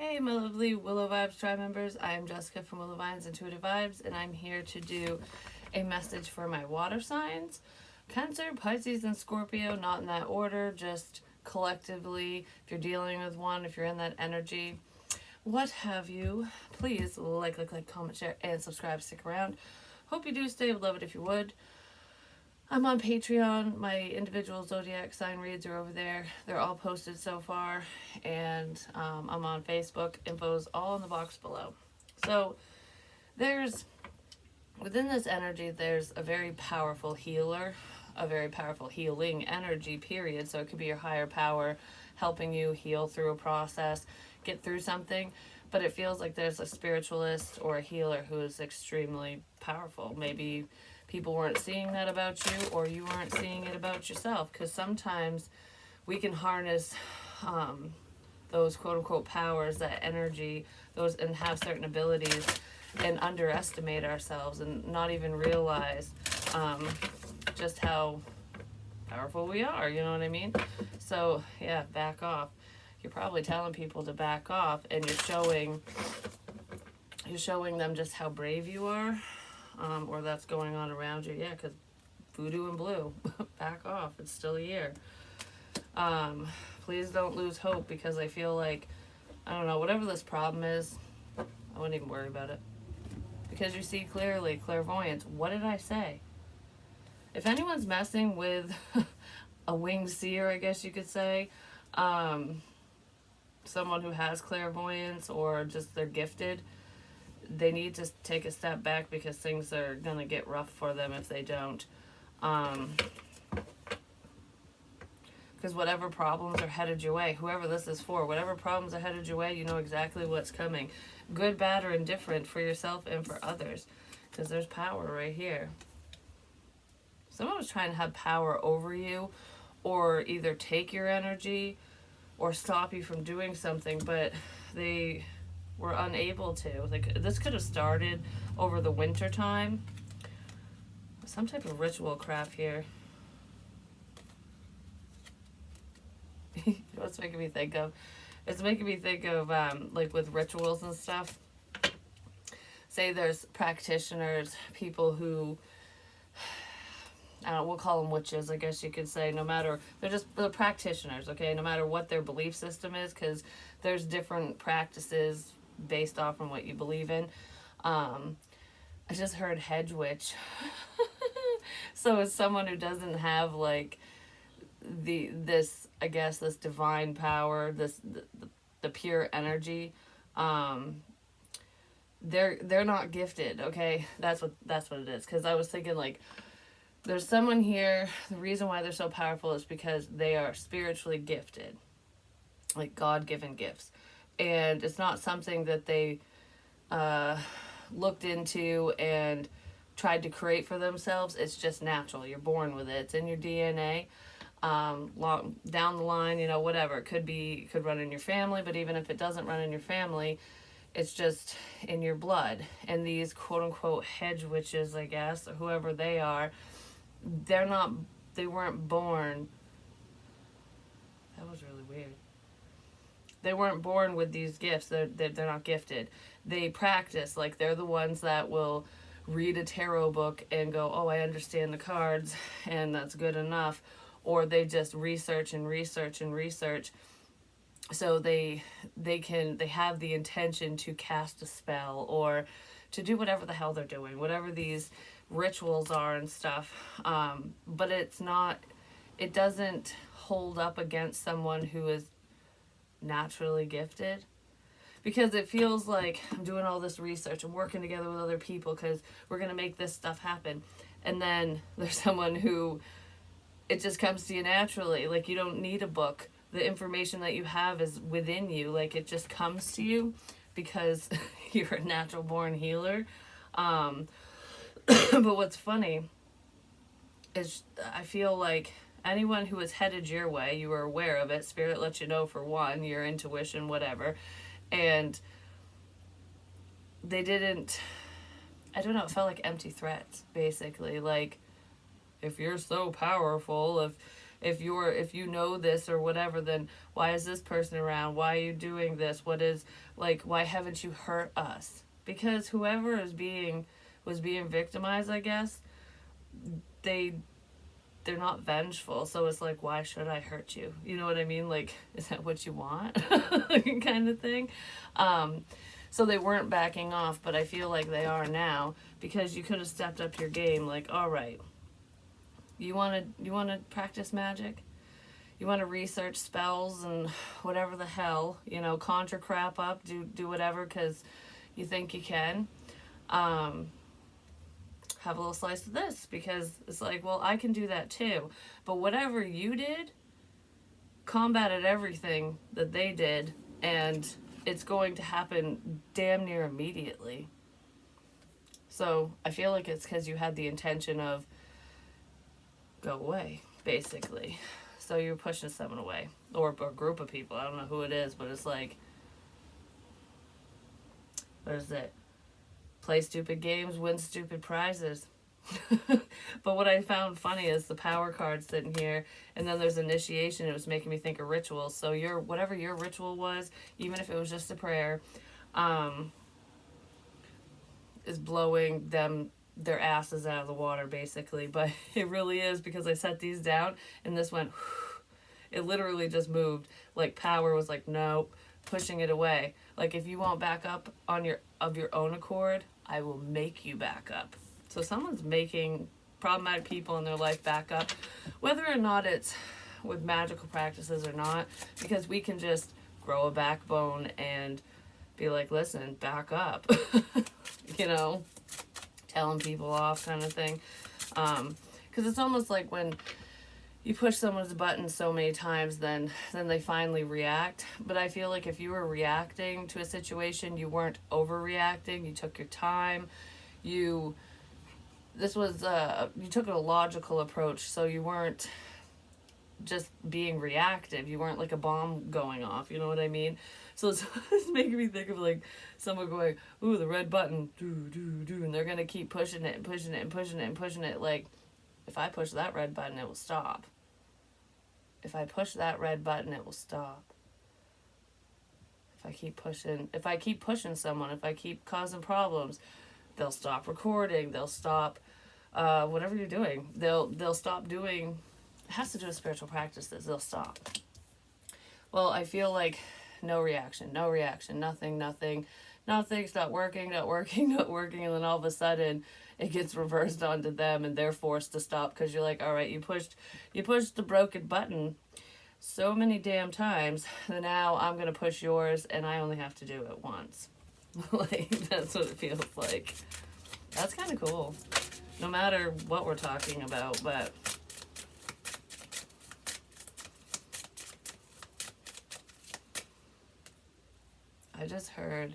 Hey, my lovely Willow Vibes tribe members. I am Jessica from Willow Vines Intuitive Vibes, and I'm here to do a message for my water signs Cancer, Pisces, and Scorpio, not in that order, just collectively. If you're dealing with one, if you're in that energy, what have you, please like, comment, share, and subscribe. Stick around. Hope you do stay. Would love it if you would. I'm on Patreon. My individual zodiac sign reads are over there. They're all posted so far. And I'm on Facebook. Info's all in the box below. So within this energy, there's a very powerful healer, a very powerful healing energy, period. So it could be your higher power helping you heal through a process, get through something. But it feels like there's a spiritualist or a healer who is extremely powerful. Maybe people weren't seeing that about you, or you weren't seeing it about yourself, because sometimes we can harness those quote-unquote powers, that energy, those, and have certain abilities and underestimate ourselves and not even realize just how powerful we are, you know what I mean? So yeah, back off. You're probably telling people to back off, and you're showing them just how brave you are, or that's going on around you. Yeah, because voodoo and blue, back off. It's still a year. Please don't lose hope, because I feel like, I don't know, whatever this problem is, I wouldn't even worry about it. Because you see clearly, clairvoyance. What did I say? If anyone's messing with a winged seer, I guess you could say, someone who has clairvoyance or just they're gifted, they need to take a step back, because things are going to get rough for them if they don't. Because whatever problems are headed your way, whoever this is for, whatever problems are headed your way, you know exactly what's coming. Good, bad, or indifferent, for yourself and for others. Because there's power right here. Someone was trying to have power over you, or either take your energy or stop you from doing something, but they were unable to. Like, this could have started over the winter time. Some type of ritual crap here. You know what's making me think of? It's making me think of like with rituals and stuff. Say there's practitioners, people who, I don't know, we'll call them witches, I guess you could say. No matter, they're practitioners, okay? No matter what their belief system is, because there's different practices based off on what you believe in. I just heard hedge witch. So it's someone who doesn't have like this divine power, the pure energy. They're not gifted, okay? That's what it is. Because I was thinking, like, there's someone here, the reason why they're so powerful is because they are spiritually gifted, like God-given gifts. And it's not something that they looked into and tried to create for themselves. It's just natural. You're born with it. It's in your DNA. Down the line, you know, whatever. It could run in your family, but even if it doesn't run in your family, it's just in your blood. And these quote-unquote hedge witches, I guess, or whoever they are, they weren't born. That was really weird. They weren't born with these gifts. They're not gifted. They practice. Like, they're the ones that will read a tarot book and go, oh, I understand the cards, and that's good enough. Or they just research and research and research. So they have the intention to cast a spell or to do whatever the hell they're doing, whatever these rituals are and stuff. But it doesn't hold up against someone who is naturally gifted, because it feels like I'm doing all this research and working together with other people because we're going to make this stuff happen. And then there's someone who it just comes to you naturally. Like, you don't need a book. The information that you have is within you. Like, it just comes to you because you're a natural born healer. But what's funny is I feel like anyone who is headed your way, you are aware of it. Spirit lets you know, for one, your intuition, whatever. And they didn't, I don't know, it felt like empty threats, basically. Like, if you're so powerful, if If you know this or whatever, then why is this person around? Why are you doing this? What is, like, why haven't you hurt us? Because whoever was being victimized, I guess, they're not vengeful, so it's like, why should I hurt you? You know what I mean? Like, is that what you want? Kind of thing. So they weren't backing off, but I feel like they are now, because you could have stepped up your game. Like, all right, you want to practice magic? You want to research spells and whatever the hell, conjure crap up, do whatever because you think you can. Have a little slice of this, because it's like, well, I can do that too. But whatever you did combated everything that they did, and it's going to happen damn near immediately. So I feel like it's because you had the intention of go away, basically. So you're pushing someone away, or a group of people. I don't know who it is, but it's like, what is it? Play stupid games, win stupid prizes. But what I found funny is the power card sitting here, and then there's initiation. It was making me think of rituals. So whatever your ritual was, even if it was just a prayer, is blowing their asses out of the water, basically. But it really is, because I set these down and this went, it literally just moved. Like, power was like, nope, pushing it away. Like, if you won't back up of your own accord, I will make you back up. So someone's making problematic people in their life back up, whether or not it's with magical practices or not, because we can just grow a backbone and be like, listen, back up. Telling people off, kind of thing. Because it's almost like when you push someone's button so many times, then they finally react. But I feel like if you were reacting to a situation, you weren't overreacting. You took your time. You took a logical approach, so you weren't just being reactive. You weren't like a bomb going off. You know what I mean? So it's making me think of like someone going, ooh, the red button, do, and they're gonna keep pushing it and pushing it and pushing it and pushing it. Like, if I push that red button, it will stop. If I push that red button, it will stop. If I keep pushing someone, if I keep causing problems, they'll stop recording. They'll stop whatever you're doing. They'll stop doing. It has to do with spiritual practices. They'll stop. Well, I feel like no reaction, nothing, it's not working, and then all of a sudden it gets reversed onto them, and they're forced to stop, because you're like, all right, you pushed the broken button so many damn times that now I'm gonna push yours, and I only have to do it once. Like, that's what it feels like. That's kind of cool, no matter what we're talking about. But I just heard,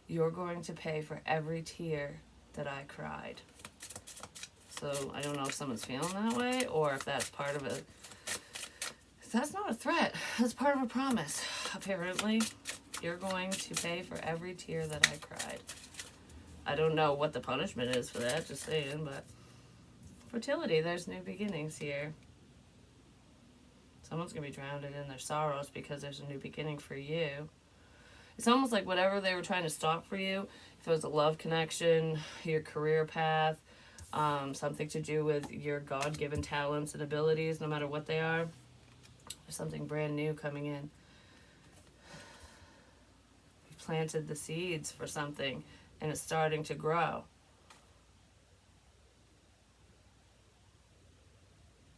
you're going to pay for every tear that I cried. So I don't know if someone's feeling that way, or if that's part of it. That's not a threat. That's part of a promise. Apparently, you're going to pay for every tear that I cried. I don't know what the punishment is for that, just saying, but fertility, there's new beginnings here. Someone's going to be drowned in their sorrows because there's a new beginning for you. It's almost like whatever they were trying to stop for you, if it was a love connection, your career path, something to do with your God-given talents and abilities, no matter what they are, there's something brand new coming in. You planted the seeds for something, and it's starting to grow.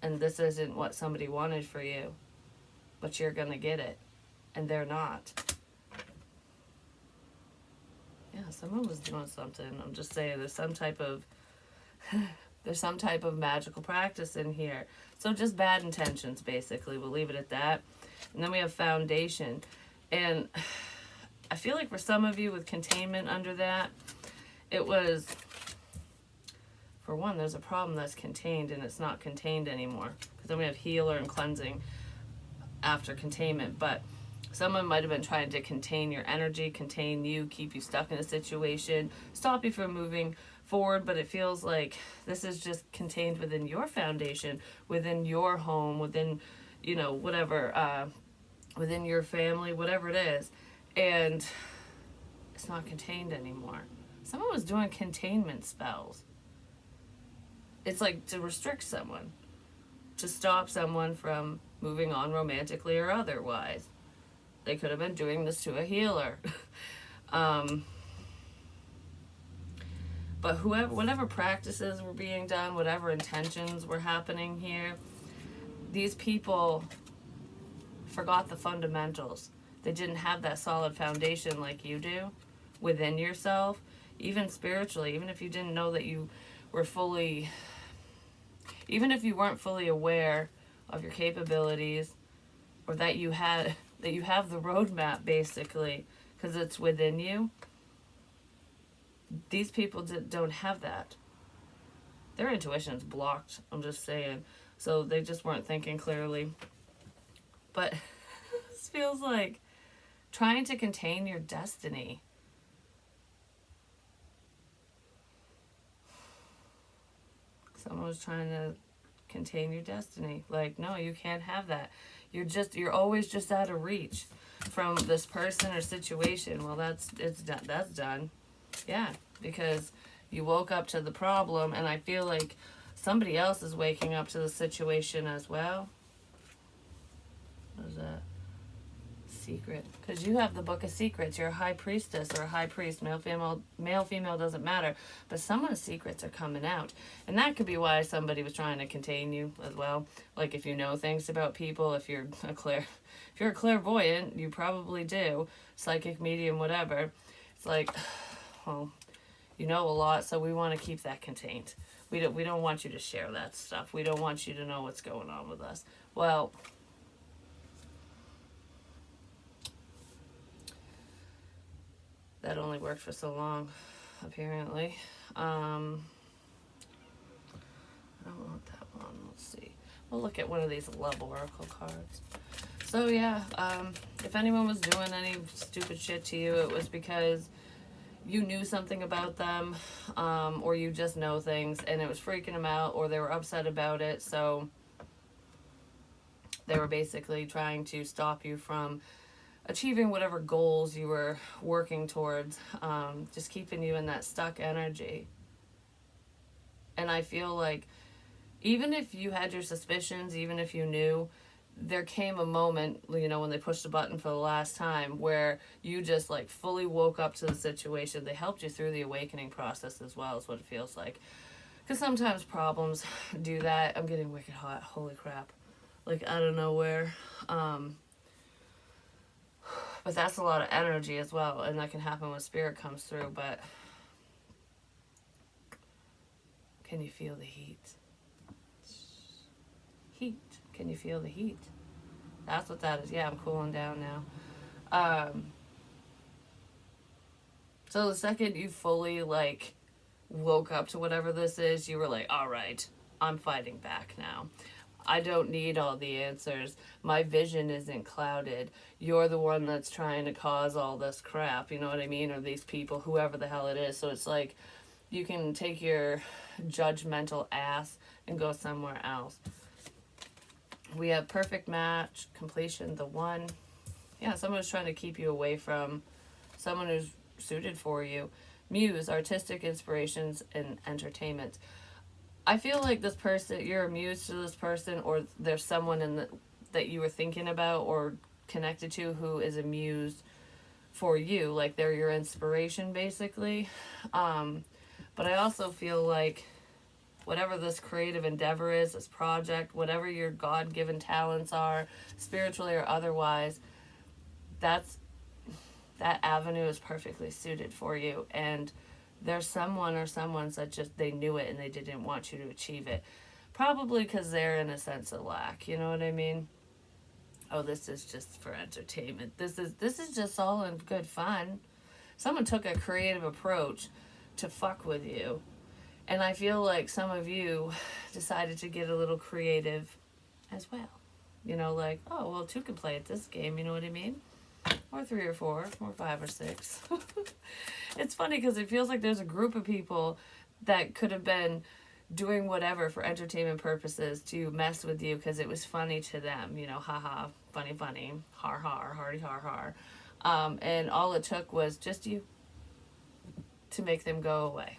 And this isn't what somebody wanted for you, but you're going to get it, and they're not. Yeah, someone was doing something. I'm just saying, there's some type of magical practice in here. So just bad intentions, basically. We'll leave it at that. And then we have foundation. And I feel like for some of you with containment under that, it was, for one, there's a problem that's contained and it's not contained anymore. Because then we have healer and cleansing after containment. But someone might have been trying to contain your energy, contain you, keep you stuck in a situation, stop you from moving forward, but it feels like this is just contained within your foundation, within your home, within, whatever, within your family, whatever it is. And it's not contained anymore. Someone was doing containment spells. It's like to restrict someone, to stop someone from moving on romantically or otherwise. They could have been doing this to a healer. But whatever practices were being done, whatever intentions were happening here, these people forgot the fundamentals. They didn't have that solid foundation like you do within yourself, even spiritually, even if you didn't know that you were fully, even if you weren't fully aware of your capabilities, or that you have the roadmap, basically, because it's within you. These people don't have that. Their intuition's blocked, I'm just saying. So they just weren't thinking clearly. But this feels like trying to contain your destiny. Someone was trying to contain your destiny. Like, no, you can't have that. You're always just out of reach from this person or situation. Well, that's done. Yeah, because you woke up to the problem, and I feel like somebody else is waking up to the situation as well. What is that? Secret. Because you have the book of secrets. You're a high priestess or a high priest. Male, female doesn't matter. But someone's secrets are coming out. And that could be why somebody was trying to contain you as well. Like if you know things about people, if you're a clairvoyant, you probably do. Psychic, medium, whatever. It's like, well, you know a lot, so we want to keep that contained. We don't want you to share that stuff. We don't want you to know what's going on with us. Well, that only worked for so long, apparently. I don't want that one. Let's see. We'll look at one of these love oracle cards. So yeah, if anyone was doing any stupid shit to you, it was because you knew something about them, or you just know things, and it was freaking them out, or they were upset about it, so they were basically trying to stop you from achieving whatever goals you were working towards, just keeping you in that stuck energy. And I feel like even if you had your suspicions, even if you knew, there came a moment, when they pushed the button for the last time, where you just like fully woke up to the situation. They helped you through the awakening process as well, is what it feels like. Because sometimes problems do that. I'm getting wicked hot. Holy crap. Like out of nowhere. But that's a lot of energy as well, and that can happen when spirit comes through. But can you feel the heat? Heat. Can you feel the heat? That's what that is. Yeah, I'm cooling down now. So the second you fully like woke up to whatever this is, you were like, all right, I'm fighting back now. I don't need all the answers. My vision isn't clouded. You're the one that's trying to cause all this crap, you know what I mean? Or these people, whoever the hell it is. So it's like you can take your judgmental ass and go somewhere else. We have perfect match, completion, the one. Yeah, someone who's trying to keep you away from someone who's suited for you. Muse, artistic inspirations, and entertainment. I feel like this person, you're a muse to this person, or there's someone that you were thinking about or connected to who is a muse for you. Like they're your inspiration, basically. But I also feel like whatever this creative endeavor is, this project, whatever your God-given talents are, spiritually or otherwise, that avenue is perfectly suited for you. And there's someone or someone's that just, they knew it and they didn't want you to achieve it. Probably because they're in a sense of lack, you know what I mean? Oh, this is just for entertainment. This is just all in good fun. Someone took a creative approach to fuck with you. And I feel like some of you decided to get a little creative as well. Like, oh, well, two can play at this game, you know what I mean? Or 3 or 4, or 5 or 6. It's funny because it feels like there's a group of people that could have been doing whatever for entertainment purposes to mess with you because it was funny to them, haha, funny, funny, har har, hardy har har. And all it took was just you to make them go away.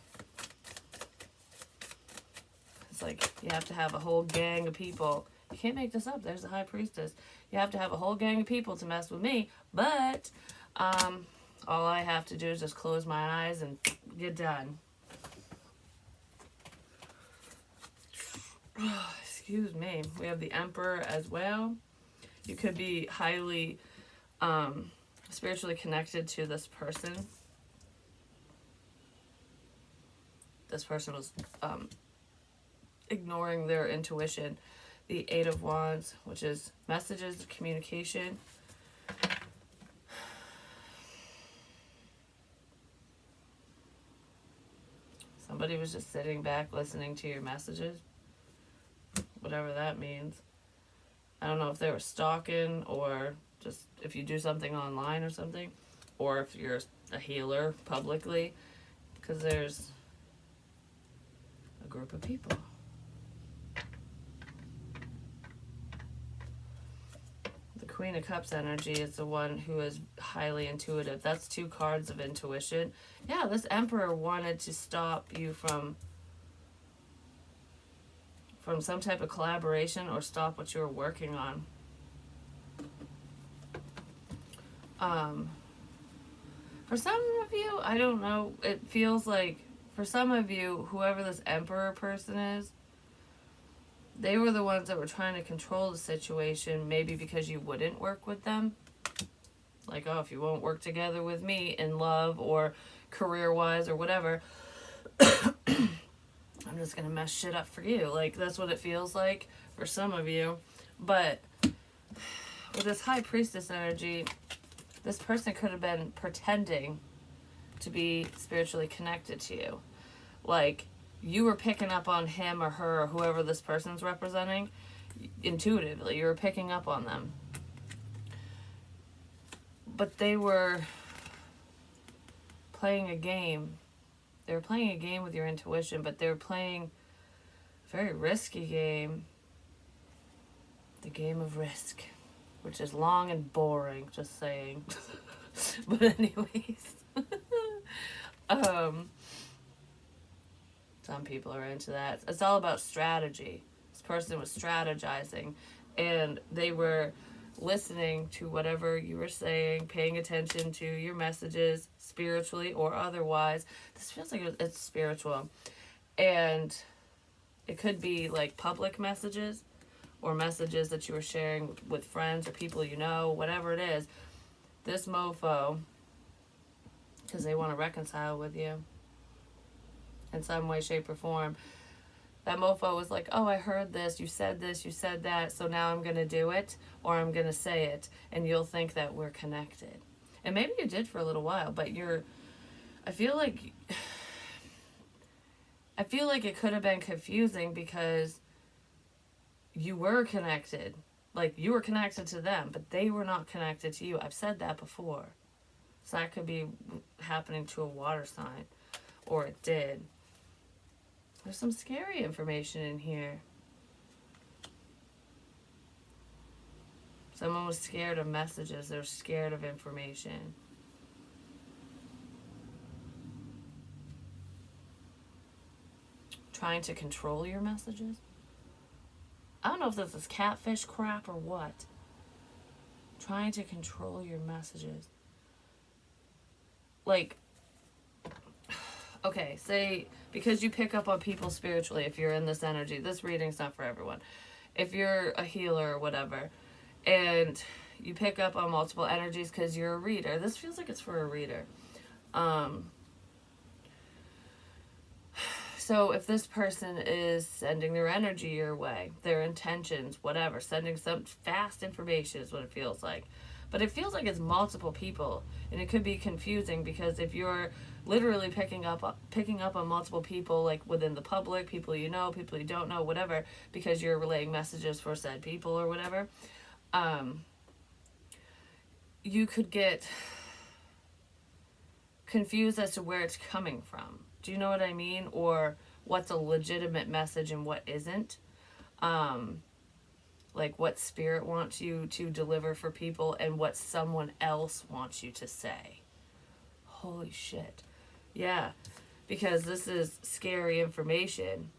It's like you have to have a whole gang of people. You can't make this up. There's the high priestess. You have to have a whole gang of people to mess with me, but all I have to do is just close my eyes and get done. Excuse me. We have the Emperor as well. You could be highly spiritually connected to this person. This person was ignoring their intuition. The Eight of Wands, which is messages, communication. Somebody was just sitting back listening to your messages. Whatever that means. I don't know if they were stalking or just if you do something online or something. Or if you're a healer publicly. Because there's a group of people. The Queen of Cups energy is the one who is highly intuitive. That's 2 cards of intuition. Yeah, this Emperor wanted to stop you from some type of collaboration or stop what you were working on. For some of you, I don't know, it feels like for some of you, whoever this Emperor person is, they were the ones that were trying to control the situation, maybe because you wouldn't work with them. Like, oh, if you won't work together with me in love or career-wise or whatever, I'm just going to mess shit up for you. Like, that's what it feels like for some of you. But with this High Priestess energy, this person could have been pretending to be spiritually connected to you. Like, you were picking up on him or her or whoever this person's representing intuitively. You were picking up on them. But they were playing a game. They were playing a game with your intuition, but they were playing a very risky game. The game of risk, which is long and boring, just saying. But anyways. Some people are into that. It's all about strategy. This person was strategizing, and they were listening to whatever you were saying, paying attention to your messages, spiritually or otherwise. This feels like it's spiritual. And it could be like public messages or messages that you were sharing with friends or people you know, whatever it is. This mofo, because they want to reconcile with you in some way, shape, or form. That mofo was like, oh, I heard this, you said that, so now I'm going to do it, or I'm going to say it, and you'll think that we're connected. And maybe you did for a little while, but I feel like it could have been confusing because you were connected. Like, you were connected to them, but they were not connected to you. I've said that before. So that could be happening to a water sign, or it did. There's some scary information in here. Someone was scared of messages. They're scared of information. Trying to control your messages. I don't know if this is catfish crap or what. Trying to control your messages. Like, okay, say, because you pick up on people spiritually, if you're in this energy, this reading's not for everyone. If you're a healer or whatever, and you pick up on multiple energies because you're a reader, this feels like it's for a reader. So if this person is sending their energy your way, their intentions, whatever, sending some fast information is what it feels like. But it feels like it's multiple people, and it could be confusing because if you're literally picking up on multiple people, like within the public, people you know, people you don't know, whatever, because you're relaying messages for said people or whatever, you could get confused as to where it's coming from. Do you know what I mean? Or what's a legitimate message and what isn't? Like what spirit wants you to deliver for people and what someone else wants you to say. Holy shit. Yeah, because this is scary information.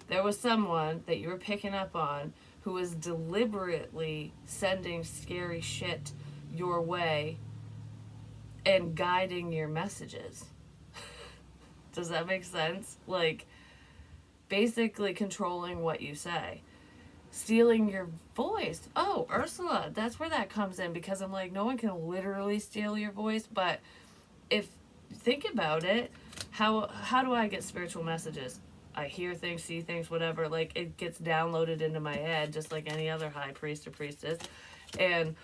There was someone that you were picking up on who was deliberately sending scary shit your way and guiding your messages. Does that make sense? Like, basically controlling what you say. Stealing your voice. Oh, Ursula, that's where that comes in, because I'm like, no one can literally steal your voice, but if think about it, how do I get spiritual messages? I hear things, see things, whatever. Like, it gets downloaded into my head just like any other high priest or priestess. And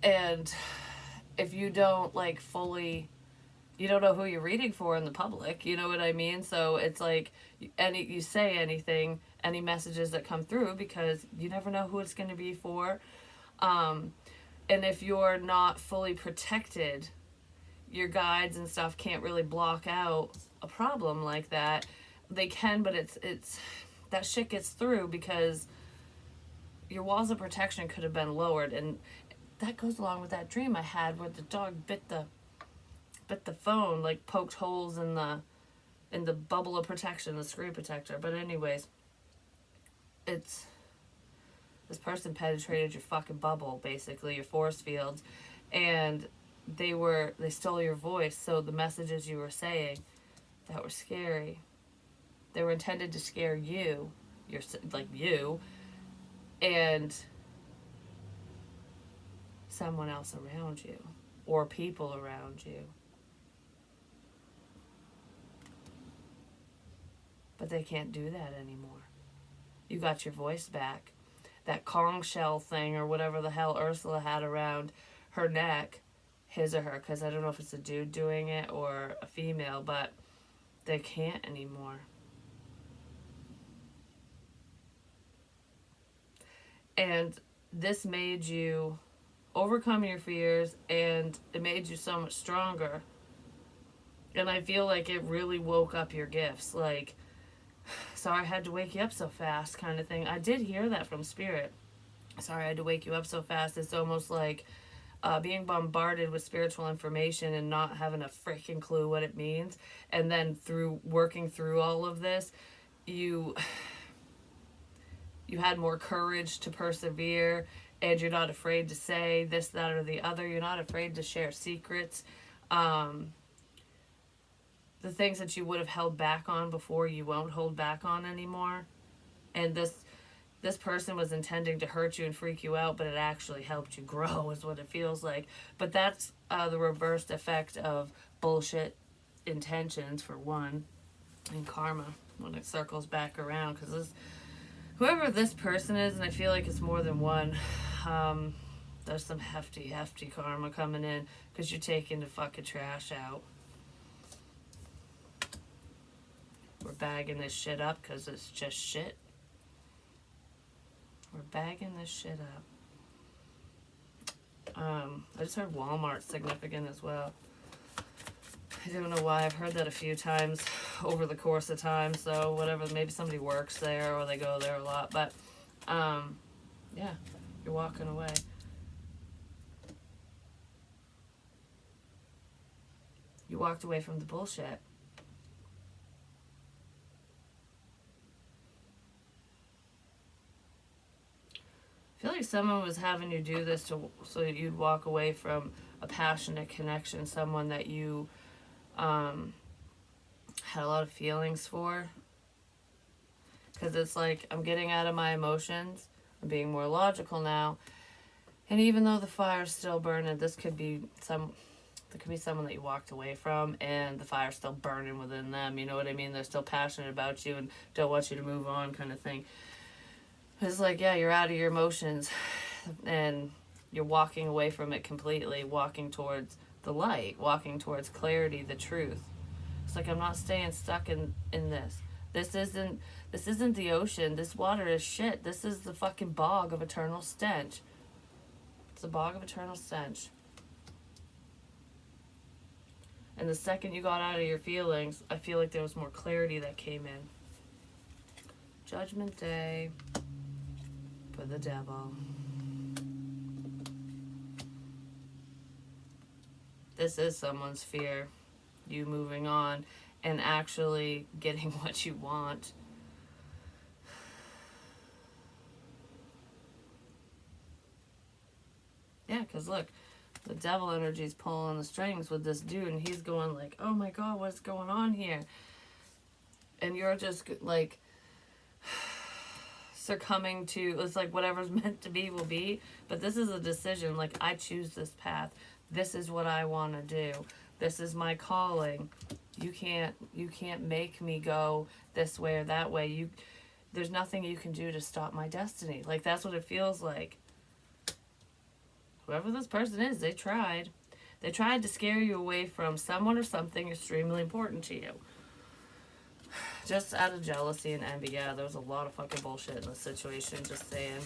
and if you don't like fully, you don't know who you're reading for in the public, you know what I mean? So it's like you say anything, any messages that come through, because you never know who it's going to be for. And if you're not fully protected, your guides and stuff can't really block out a problem like that. They can, but it's that shit gets through because your walls of protection could have been lowered. And that goes along with that dream I had where the dog bit the phone, like poked holes in the bubble of protection, the screen protector. But anyways, it's this person penetrated your fucking bubble, basically your force fields, and they stole your voice. So the messages you were saying that were scary, they were intended to scare you, you, and someone else around you, or people around you. But they can't do that anymore. You got your voice back. That conch shell thing, or whatever the hell Ursula had around her neck, his or her, because I don't know if it's a dude doing it or a female, but they can't anymore. And this made you overcome your fears, and it made you so much stronger. And I feel like it really woke up your gifts. Like, sorry I had to wake you up so fast, kind of thing. I did hear that from Spirit. Sorry I had to wake you up so fast. It's almost like being bombarded with spiritual information and not having a freaking clue what it means. And then through working through all of this, you had more courage to persevere, and you're not afraid to say this, that, or the other. You're not afraid to share secrets. The things that you would have held back on before, you won't hold back on anymore. And this person was intending to hurt you and freak you out, but it actually helped you grow, is what it feels like. But that's the reversed effect of bullshit intentions, for one, and karma when it circles back around. Because whoever this person is, and I feel like it's more than one, there's some hefty karma coming in because you're taking the fucking trash out. We're bagging this shit up because it's just shit. We're bagging this shit up. I just heard Walmart's significant as well. I don't know why. I've heard that a few times over the course of time. So whatever, maybe somebody works there or they go there a lot. But yeah, you're walking away. You walked away from the bullshit. I feel like someone was having you do this so that you'd walk away from a passionate connection, someone that you had a lot of feelings for. Because it's like, I'm getting out of my emotions, I'm being more logical now, and even though the fire's still burning, there could be someone that you walked away from and the fire's still burning within them, you know what I mean? They're still passionate about you and don't want you to move on, kind of thing. It's like, yeah, you're out of your emotions and you're walking away from it completely, walking towards the light, walking towards clarity, the truth. It's like, I'm not staying stuck in this. This isn't the ocean. This water is shit. This is the fucking bog of eternal stench. It's a bog of eternal stench. And the second you got out of your feelings, I feel like there was more clarity that came in. Judgment Day for the devil. This is someone's fear. You moving on and actually getting what you want. Yeah, because look, the devil energy is pulling the strings with this dude, and he's going like, oh my God, what's going on here? And you're just like succumbing to, it's like whatever's meant to be will be. But this is a decision. Like, I choose this path. This is what I want to do. This is my calling. You can't make me go this way or that way. There's nothing you can do to stop my destiny. Like, that's what it feels like. Whoever this person is, they tried. They tried to scare you away from someone or something extremely important to you. Just out of jealousy and envy. Yeah, there was a lot of fucking bullshit in this situation. Just saying.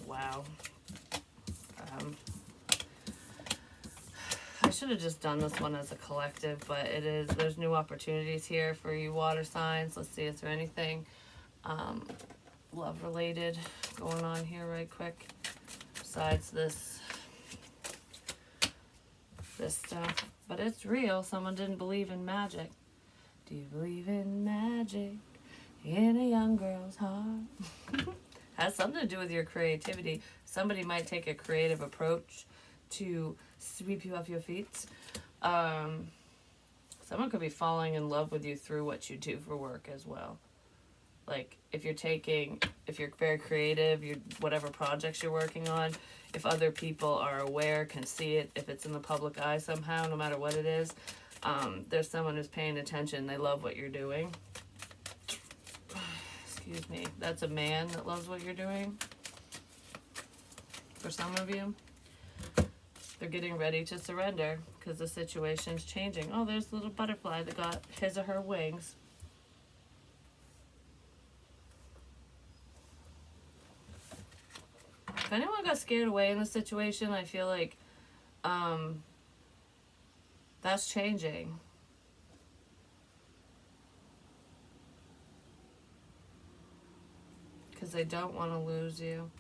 Wow. I should have just done this one as a collective, but it is. There's new opportunities here for you water signs. Let's see, is there anything love related going on here right quick besides this stuff? But it's real. Someone didn't believe in magic. Do you believe in magic in a young girl's heart? Has something to do with your creativity. Somebody might take a creative approach to sweep you off your feet. Someone could be falling in love with you through what you do for work as well. Like, if you're very creative, whatever projects you're working on, if other people are aware, can see it, if it's in the public eye somehow, no matter what it is, there's someone who's paying attention. They love what you're doing. Excuse me. That's a man that loves what you're doing. For some of you, they're getting ready to surrender because the situation's changing. Oh, there's a little butterfly that got his or her wings. If anyone got scared away in the situation, I feel like that's changing. Because they don't want to lose you.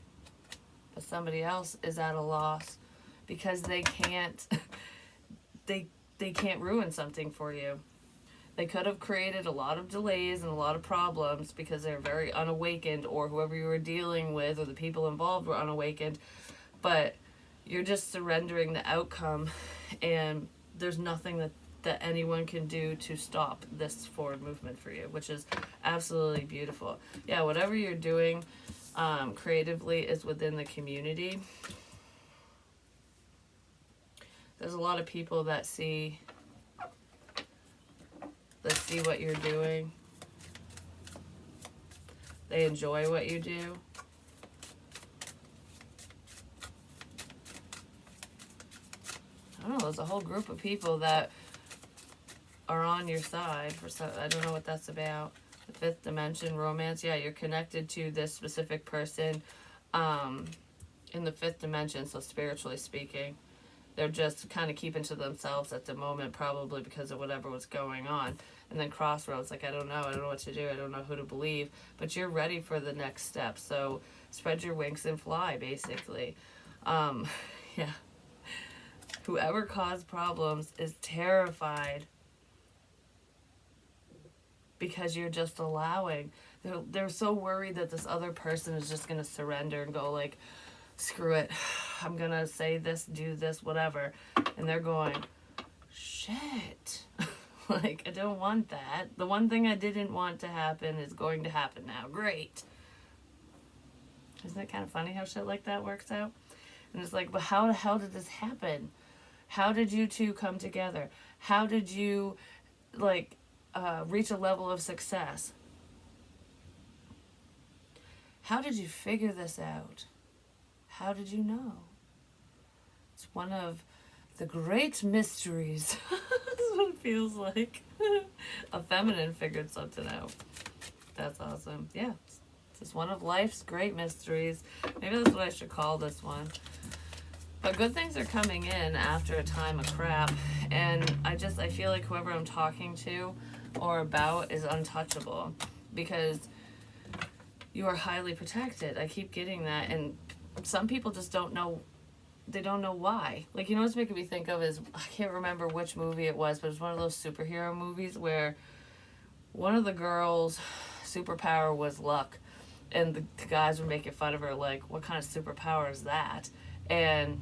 But somebody else is at a loss because they can't they can't ruin something for you. They could have created a lot of delays and a lot of problems because they're very unawakened, or whoever you were dealing with or the people involved were unawakened. But you're just surrendering the outcome, and there's nothing that anyone can do to stop this forward movement for you, which is absolutely beautiful. Yeah, whatever you're doing creatively is within the community. There's a lot of people that see what you're doing. They enjoy what you do. I don't know, there's a whole group of people that are on your side. I don't know what that's about. The fifth dimension, romance. Yeah, you're connected to this specific person in the fifth dimension, so spiritually speaking. They're just kind of keeping to themselves at the moment, probably because of whatever was going on. And then crossroads, like, I don't know what to do. I don't know who to believe. But you're ready for the next step. So spread your wings and fly, basically. Yeah. Whoever caused problems is terrified because you're just allowing. They're so worried that this other person is just going to surrender and go like, screw it, I'm going to say this, do this, whatever. And they're going, shit. Like, I don't want that. The one thing I didn't want to happen is going to happen now. Great. Isn't it kind of funny how shit like that works out? And it's like, but how the hell did this happen? How did you two come together? How did you, like, reach a level of success? How did you figure this out? How did you know? It's one of the great mysteries. That's what it feels like. A feminine figured something out. That's awesome. Yeah. It's one of life's great mysteries. Maybe that's what I should call this one. But good things are coming in after a time of crap. And I feel like whoever I'm talking to or about is untouchable because you are highly protected. I keep getting that. And some people just don't know. They don't know why. Like, you know what's making me think of is, I can't remember which movie it was, but it's one of those superhero movies where one of the girls' superpower was luck. And the guys were making fun of her, like, what kind of superpower is that? And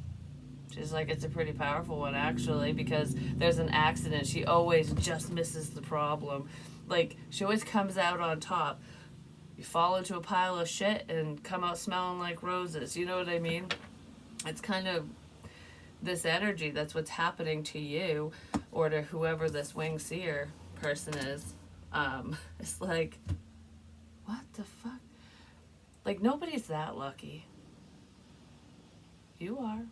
she's like, it's a pretty powerful one, actually, because there's an accident. She always just misses the problem. Like, she always comes out on top. You fall into a pile of shit and come out smelling like roses. You know what I mean? It's kind of this energy that's what's happening to you or to whoever this winged seer person is. It's like, what the fuck? Like, nobody's that lucky. You are.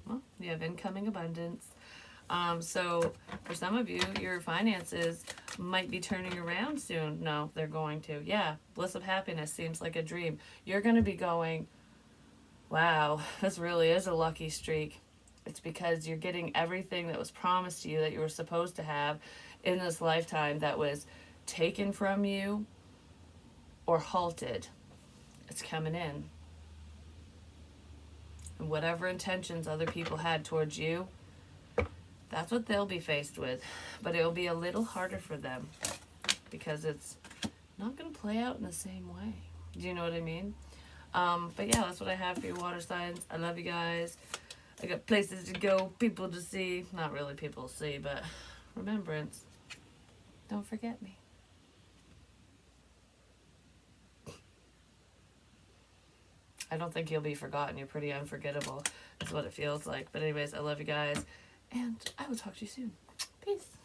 Well, you have incoming abundance. So for some of you, your finances might be turning around soon. No, they're going to. Yeah, bliss of happiness seems like a dream. You're going to be going, wow, this really is a lucky streak. It's because you're getting everything that was promised to you that you were supposed to have in this lifetime that was taken from you or halted. It's coming in. And whatever intentions other people had towards you, that's what they'll be faced with. But it'll be a little harder for them because it's not going to play out in the same way. Do you know what I mean? But yeah, that's what I have for you, water signs. I love you guys. I got places to go, people to see. Not really people to see, but remembrance. Don't forget me. I don't think you'll be forgotten. You're pretty unforgettable. That's what it feels like. But anyways, I love you guys. And I will talk to you soon. Peace.